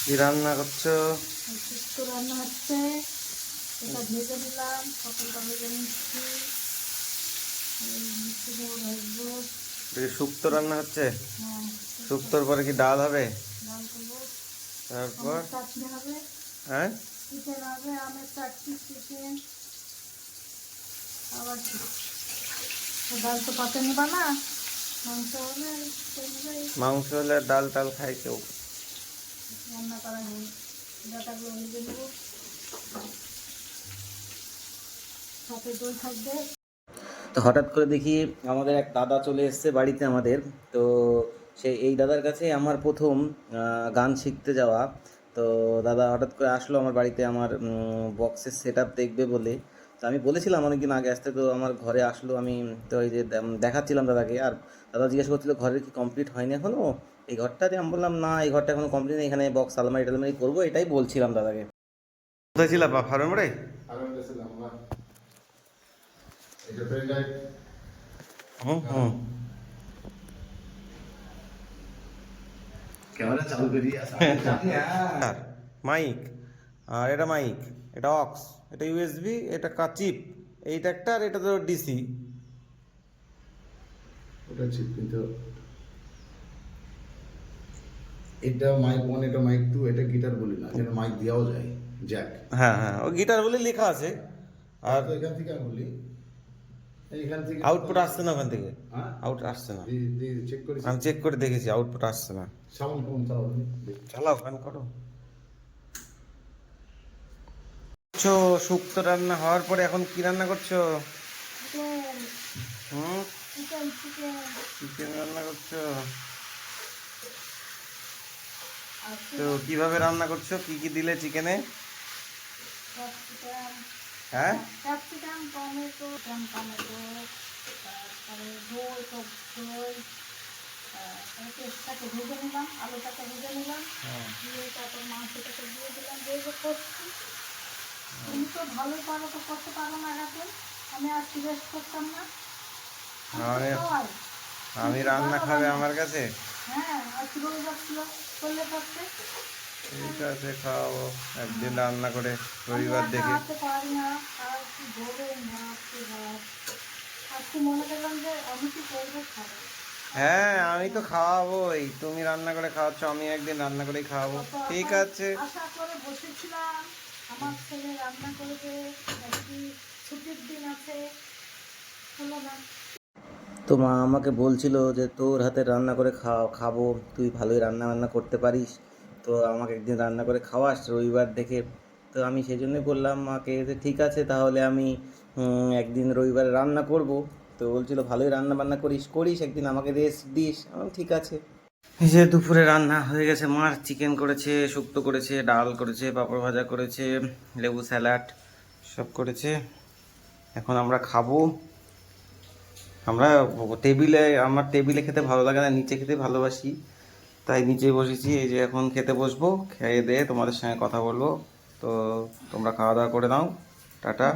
কি রান্না করছো? শুক্তো রান্না হচ্ছে। এটা ভেজে নিলাম, পটলটা ভেজে নিচ্ছি। মিষ্টি দেবো, ভাজবো। শুক্তো রান্না হচ্ছে। হ্যাঁ, শুক্তোর পরে কি ডাল হবে? ডাল করবো। তারপর আমের চাটনি হবে, হ্যাঁ, চিকেন হবে, আমের চাটনি, চিকেন। আবার কি, তো ডাল তো পাতে নিবা না, মাংস হলে সেভাবেই মাংস হলে আর ডাল টাল খায় কেউ? রান্না করা নেই। ডাটাগুলো ভেজে নেবো, সাথে দই থাকবে। তো হঠাৎ করে দেখি আমাদের এক দাদা চলে এসেছে বাড়িতে আমাদের। তো এই দাদার কাছে আমার প্রথম গান শিখতে যাওয়া। তো দাদা হঠাৎ করে আসলো আমার বাড়িতে আমার বক্সের সেট আপ দেখবে বলে। তো আমি বলেছিলাম অনেকদিন আগে আসতে, তো আমার ঘরে আসলো। আমি তো এই যে দেখাচ্ছিলাম দাদাকে, আর দাদা জিজ্ঞেস করছিল ঘরের কি কমপ্লিট হয়নি এখনও এই ঘরটাতে। আমি বললাম না, এই ঘরটা এখনো কমপ্লিট নেই, এখানে বক্স আলমারি টালমারি করবো, এটাই বলছিলাম দাদাকে। কোথায় ছিলাম? ফার্মের মোড়ে। হুম হুম। ক্যামেরা চালু করিয়ে আর মাইক, আর এটা মাইক, এটা অক্স, এটা ইউএসবি, এটা চিপ, এইটা একটা, আর এটা তো ডিসি। ওটা চিপ, কিন্তু এটা মাইক ওয়ান, এটা মাইক টু, এটা গিটার বলি না, যেটা মাইক দেওয়াও যায়, জ্যাক। হ্যাঁ হ্যাঁ, ও গিটার বলে লেখা আছে। আর আর তো এখান থেকে আমি বলি, এইখান থেকে আউটপুট আসছে না ওখান থেকে, হ্যাঁ আউট আসছে না। চেক করেছি, আমি চেক করে দেখেছি, আউটপুট আসছে না। সাউন্ড কেমন চালাও চালাও, ফ্যান করো। শুক্তো রান্না হওয়ার পরে এখন কি রান্না করছো? চিকেন, হুম, চিকেন, চিকেন। চিকেন রান্না করছো। আর তো কিভাবে রান্না করছো, কি কি দিলে চিকেনে? ক্যাপসিকাম, হ্যাঁ, ক্যাপসিকাম, টমেটো, টমেটো, তারপরে দই, টক দই। পেস্টটাকে ভেজে নিলাম, আলুটাকে ভেজে নিলাম, দিয়ে তারপর মাংসটাকে দিয়ে দিলাম, দিয়ে যে করছি। তুমি তো ভালোই পারো, তো করতে পারো না এখন। আমি আর জিজ্ঞেস করতাম না, আমি তো আমি খাওয়াই। তুমি আমি তো রান্না পারো খাবে রান্না। আমার কাছে? হ্যাঁ, আর কীভাবে যাচ্ছিল করলে করতে। ঠিক আছে, খাওয়াবো একদিন রান্না করে, আমি রবিবার একা দেখে। হাতে পারি না, আর কি বলবেন ভাবতে ভাব। আজকে মনে করলাম যে আমি কি করবো, খাবো। হ্যাঁ, আমি তো খাওয়াবোই, তুমি রান্না করে খাওয়াচ্ছ, আমি একদিন রান্না করেই খাওয়াবো। কত ঠিক আশা আছে। আশা করে বসেছিলাম, আমার ছেলে রান্না করবে, নাকি ছুটির দিন আছে, হলো না। তো মা আমাকে বলছিল যে তোর হাতে রান্না করে খাবো, তুই ভালোই রান্না বান্না করতে পারিস, তো আমাকে একদিন রান্না করে খাওয়াস রবিবার দেখে। তো আমি সেই জন্যই বললাম মাকে যে ঠিক আছে তাহলে আমি একদিন রবিবারে রান্না করব। তো বলছিল ভালোই রান্না বান্না করিস করিস একদিন আমাকে রেস্ট দিস। আমি ঠিক আছে। এই যে দুপুরে রান্না হয়ে গেছে, মার চিকেন করেছে, শুক্তো করেছে, ডাল করেছে, পাঁপড় ভাজা করেছে, লেবু স্যালাড সব করেছে। এখন আমরা খাবো। আমরা টেবিলে, আমার টেবিলে খেতে ভালো লাগে না, নিচে খেতে ভালোবাসি, তাই নিচে বসেছি। এই যে এখন খেতে বসবো, খেয়ে দিয়ে তোমাদের সঙ্গে কথা বলবো। তো তোমরা খাওয়া দাওয়া করে নাও। টাটা।